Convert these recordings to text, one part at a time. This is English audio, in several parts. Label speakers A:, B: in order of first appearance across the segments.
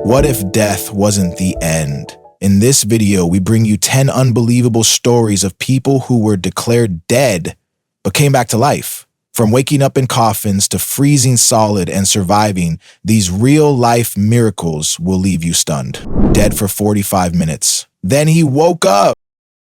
A: What if death wasn't the end? In this video, we bring you 10 unbelievable stories of people who were declared dead but came back to life. From waking up in coffins to freezing solid and surviving, these real-life miracles will leave you stunned. Dead for 45 minutes. Then he woke up.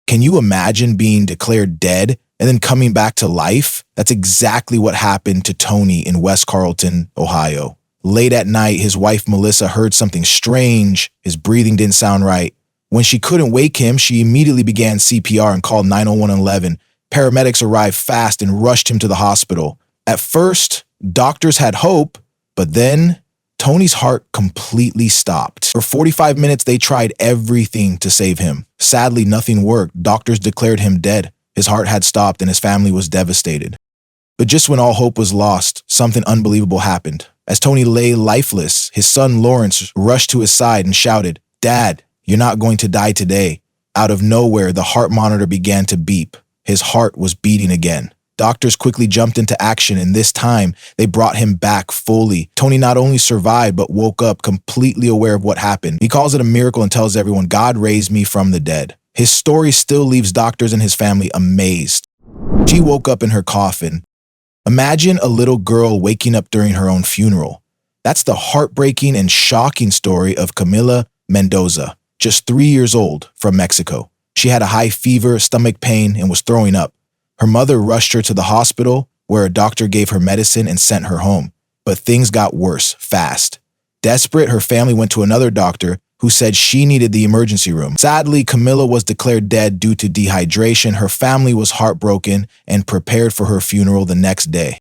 A: Can you imagine being declared dead and then coming back to life? That's exactly what happened to Tony in West Carrollton, Ohio. Late at night, his wife Melissa heard something strange. His breathing didn't sound right. When she couldn't wake him, she immediately began CPR and called 911. Paramedics arrived fast and rushed him to the hospital. At first, doctors had hope, but then Tony's heart completely stopped. For 45 minutes, they tried everything to save him. Sadly, nothing worked. Doctors declared him dead. His heart had stopped and his family was devastated. But just when all hope was lost, something unbelievable happened. As Tony lay lifeless, his son Lawrence rushed to his side and shouted, "Dad, you're not going to die today." Out of nowhere, the heart monitor began to beep. His heart was beating again. Doctors quickly jumped into action, and this time, they brought him back fully. Tony not only survived, but woke up completely aware of what happened. He calls it a miracle and tells everyone, "God raised me from the dead." His story still leaves doctors and his family amazed. She woke up in her coffin. Imagine a little girl waking up during her own funeral. That's the heartbreaking and shocking story of Camila Mendoza, just 3 years old, from Mexico. She had a high fever, stomach pain, and was throwing up. Her mother rushed her to the hospital, where a doctor gave her medicine and sent her home. But things got worse, fast. Desperate, her family went to another doctor who said she needed the emergency room. Sadly, Camila was declared dead due to dehydration. Her family was heartbroken and prepared for her funeral the next day.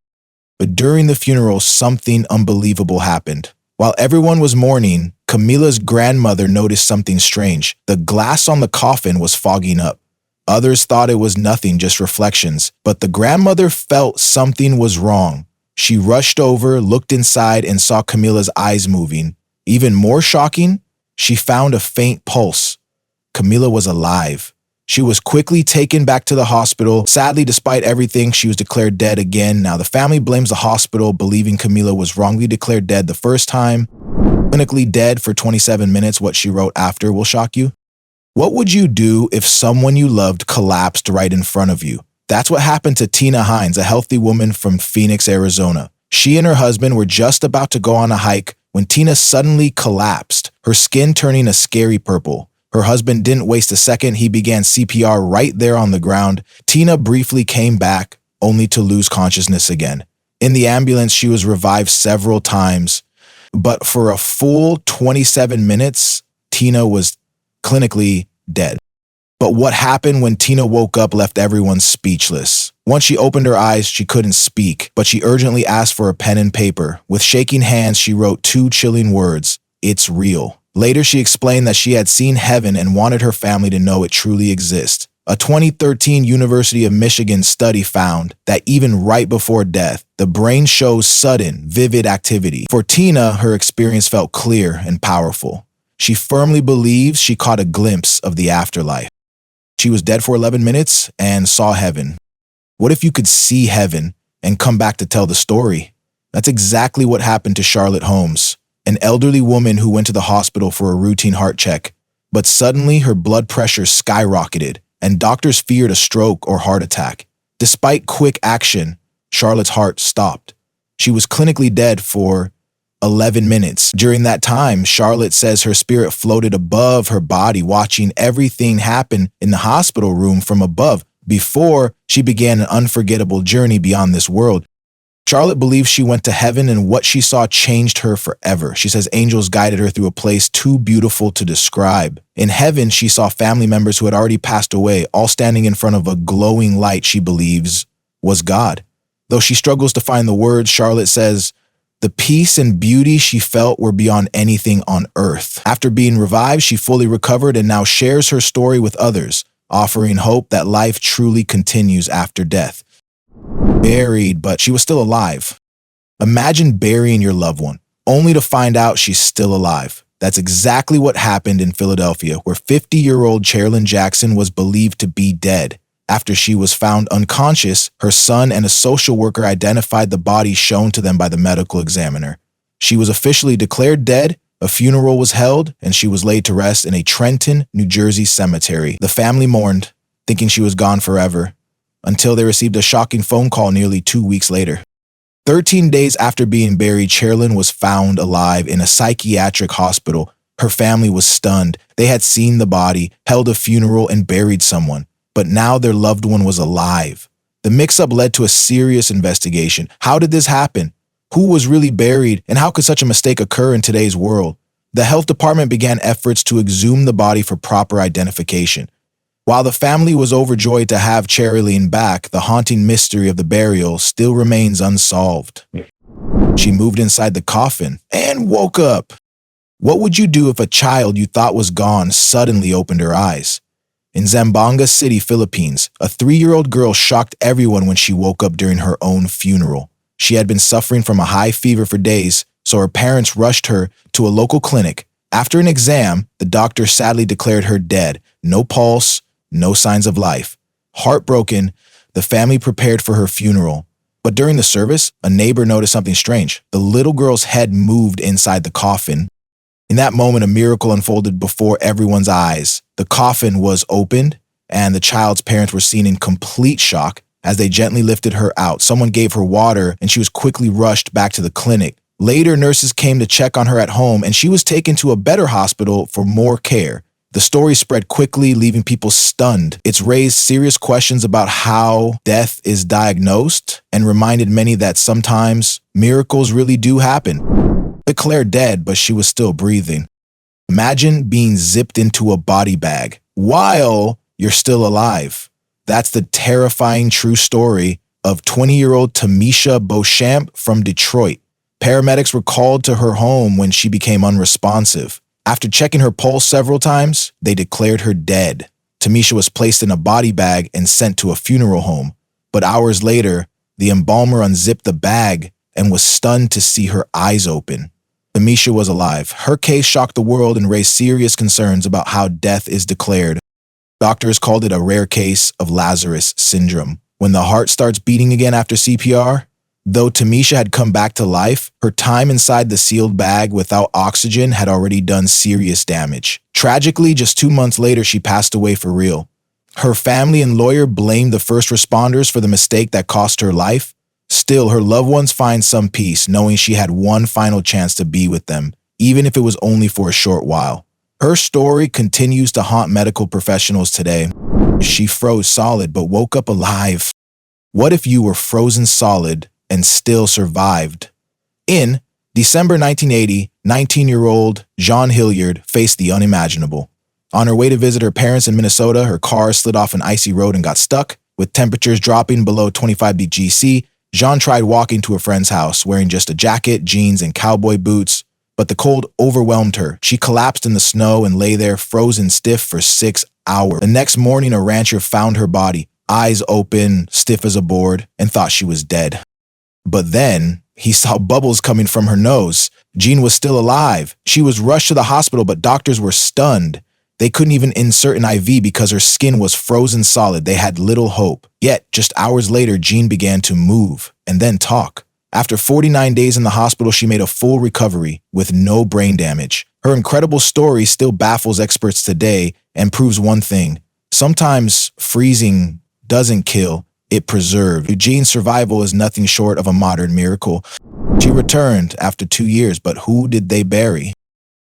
A: But during the funeral, something unbelievable happened. While everyone was mourning, Camila's grandmother noticed something strange. The glass on the coffin was fogging up. Others thought it was nothing, just reflections. But the grandmother felt something was wrong. She rushed over, looked inside, and saw Camila's eyes moving. Even more shocking, she found a faint pulse. Camila was alive. She was quickly taken back to the hospital. Sadly, despite everything, she was declared dead again. Now, the family blames the hospital, believing Camila was wrongly declared dead the first time. Clinically dead for 27 minutes, what she wrote after will shock you. What would you do if someone you loved collapsed right in front of you? That's what happened to Tina Hines, a healthy woman from Phoenix, Arizona. She and her husband were just about to go on a hike when Tina suddenly collapsed, her skin turning a scary purple. Her husband didn't waste a second. He began CPR right there on the ground. Tina briefly came back, only to lose consciousness again. In the ambulance, she was revived several times, but for a full 27 minutes, Tina was clinically dead. But what happened when Tina woke up left everyone speechless. Once she opened her eyes, she couldn't speak, but she urgently asked for a pen and paper. With shaking hands, she wrote 2 chilling words: "It's real." Later, she explained that she had seen heaven and wanted her family to know it truly exists. A 2013 University of Michigan study found that even right before death, the brain shows sudden, vivid activity. For Tina, her experience felt clear and powerful. She firmly believes she caught a glimpse of the afterlife. She was dead for 11 minutes and saw heaven. What if you could see heaven and come back to tell the story? That's exactly what happened to Charlotte Holmes, an elderly woman who went to the hospital for a routine heart check. But suddenly her blood pressure skyrocketed and doctors feared a stroke or heart attack. Despite quick action, Charlotte's heart stopped. She was clinically dead for 11 minutes. During that time, Charlotte says her spirit floated above her body, watching everything happen in the hospital room from above before she began an unforgettable journey beyond this world. Charlotte believes she went to heaven and what she saw changed her forever. She says angels guided her through a place too beautiful to describe. In heaven, she saw family members who had already passed away, all standing in front of a glowing light she believes was God. Though she struggles to find the words, Charlotte says, the peace and beauty she felt were beyond anything on earth. After being revived, she fully recovered and now shares her story with others, offering hope that life truly continues after death. Buried, but she was still alive. Imagine burying your loved one, only to find out she's still alive. That's exactly what happened in Philadelphia, where 50-year-old Chairlyn Jackson was believed to be dead. After she was found unconscious, her son and a social worker identified the body shown to them by the medical examiner. She was officially declared dead, a funeral was held, and she was laid to rest in a Trenton, New Jersey cemetery. The family mourned, thinking she was gone forever, until they received a shocking phone call nearly 2 weeks later. 13 days after being buried, Sherilyn was found alive in a psychiatric hospital. Her family was stunned. They had seen the body, held a funeral, and buried someone, but now their loved one was alive. The mix-up led to a serious investigation. How did this happen? Who was really buried, and how could such a mistake occur in today's world? The health department began efforts to exhume the body for proper identification. While the family was overjoyed to have Sherilyn back, the haunting mystery of the burial still remains unsolved. She moved inside the coffin and woke up. What would you do if a child you thought was gone suddenly opened her eyes? In Zamboanga City, Philippines, a 3-year-old girl shocked everyone when she woke up during her own funeral. She had been suffering from a high fever for days, so her parents rushed her to a local clinic. After an exam, the doctor sadly declared her dead. No pulse, no signs of life. Heartbroken, the family prepared for her funeral. But during the service, a neighbor noticed something strange. The little girl's head moved inside the coffin. In that moment, a miracle unfolded before everyone's eyes. The coffin was opened, and the child's parents were seen in complete shock as they gently lifted her out. Someone gave her water, and she was quickly rushed back to the clinic. Later, nurses came to check on her at home, and she was taken to a better hospital for more care. The story spread quickly, leaving people stunned. It's raised serious questions about how death is diagnosed and reminded many that sometimes miracles really do happen. Declared dead, but she was still breathing. Imagine being zipped into a body bag while you're still alive. That's the terrifying true story of 20-year-old Tamisha Beauchamp from Detroit. Paramedics were called to her home when she became unresponsive. After checking her pulse several times, they declared her dead. Tamisha was placed in a body bag and sent to a funeral home. But hours later, the embalmer unzipped the bag and was stunned to see her eyes open. Tamisha was alive. Her case shocked the world and raised serious concerns about how death is declared. Doctors called it a rare case of Lazarus syndrome, when the heart starts beating again after CPR. Though Tamisha had come back to life, her time inside the sealed bag without oxygen had already done serious damage. Tragically, just 2 months later, she passed away for real. Her family and lawyer blamed the first responders for the mistake that cost her life. Still, her loved ones find some peace knowing she had one final chance to be with them, even if it was only for a short while. Her story continues to haunt medical professionals today. She froze solid but woke up alive. What if you were frozen solid and still survived? In December 1980, 19-year-old Jean Hilliard faced the unimaginable. On her way to visit her parents in Minnesota, her car slid off an icy road and got stuck. With temperatures dropping below 25 degrees C, Jean tried walking to a friend's house wearing just a jacket, jeans, and cowboy boots, but the cold overwhelmed her. She collapsed in the snow and lay there frozen stiff for 6 hours. The next morning, a rancher found her body, eyes open, stiff as a board, and thought she was dead. But then he saw bubbles coming from her nose. Jean was still alive. She was rushed to the hospital, but doctors were stunned. They couldn't even insert an IV because her skin was frozen solid. They had little hope. Yet, just hours later, Jean began to move and then talk. After 49 days in the hospital, she made a full recovery with no brain damage. Her incredible story still baffles experts today and proves one thing. Sometimes freezing doesn't kill, it preserved. Jean's survival is nothing short of a modern miracle. She returned after 2 years, but who did they bury?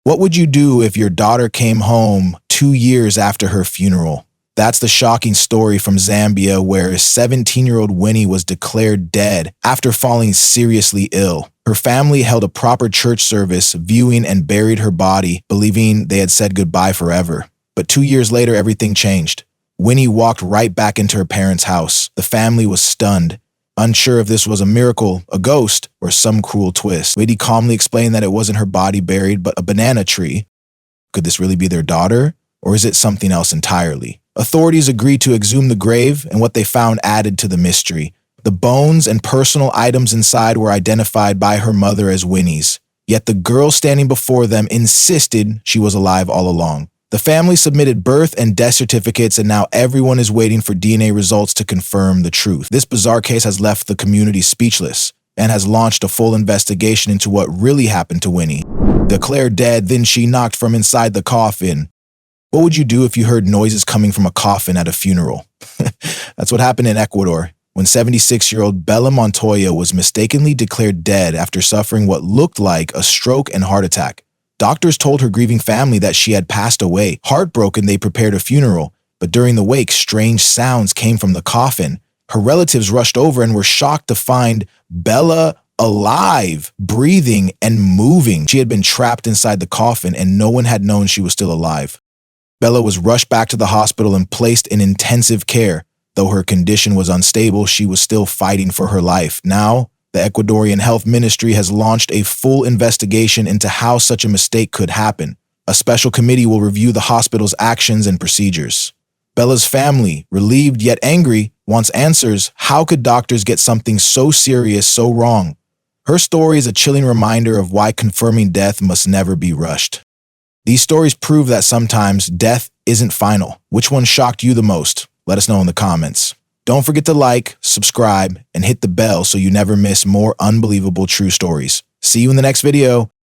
A: What would you do if your daughter came home 2 years after her funeral? That's the shocking story from Zambia, where 17-year-old Winnie was declared dead after falling seriously ill. Her family held a proper church service, viewing and buried her body, believing they had said goodbye forever. But 2 years later, everything changed. Winnie walked right back into her parents' house. The family was stunned, unsure if this was a miracle, a ghost, or some cruel twist. Winnie calmly explained that it wasn't her body buried, but a banana tree. Could this really be their daughter, or is it something else entirely? Authorities agreed to exhume the grave, and what they found added to the mystery. The bones and personal items inside were identified by her mother as Winnie's, yet the girl standing before them insisted she was alive all along. The family submitted birth and death certificates, and now everyone is waiting for DNA results to confirm the truth. This bizarre case has left the community speechless, and has launched a full investigation into what really happened to Winnie. Declared dead, then she knocked from inside the coffin. What would you do if you heard noises coming from a coffin at a funeral? That's what happened in Ecuador when 76-year-old Bella Montoya was mistakenly declared dead after suffering what looked like a stroke and heart attack. Doctors told her grieving family that she had passed away. Heartbroken, they prepared a funeral, but during the wake, strange sounds came from the coffin. Her relatives rushed over and were shocked to find Bella alive, breathing, and moving. She had been trapped inside the coffin, and no one had known she was still alive. Bella was rushed back to the hospital and placed in intensive care. Though her condition was unstable, she was still fighting for her life. Now, the Ecuadorian Health Ministry has launched a full investigation into how such a mistake could happen. A special committee will review the hospital's actions and procedures. Bella's family, relieved yet angry, wants answers. How could doctors get something so serious so wrong? Her story is a chilling reminder of why confirming death must never be rushed. These stories prove that sometimes death isn't final. Which one shocked you the most? Let us know in the comments. Don't forget to like, subscribe, and hit the bell so you never miss more unbelievable true stories. See you in the next video.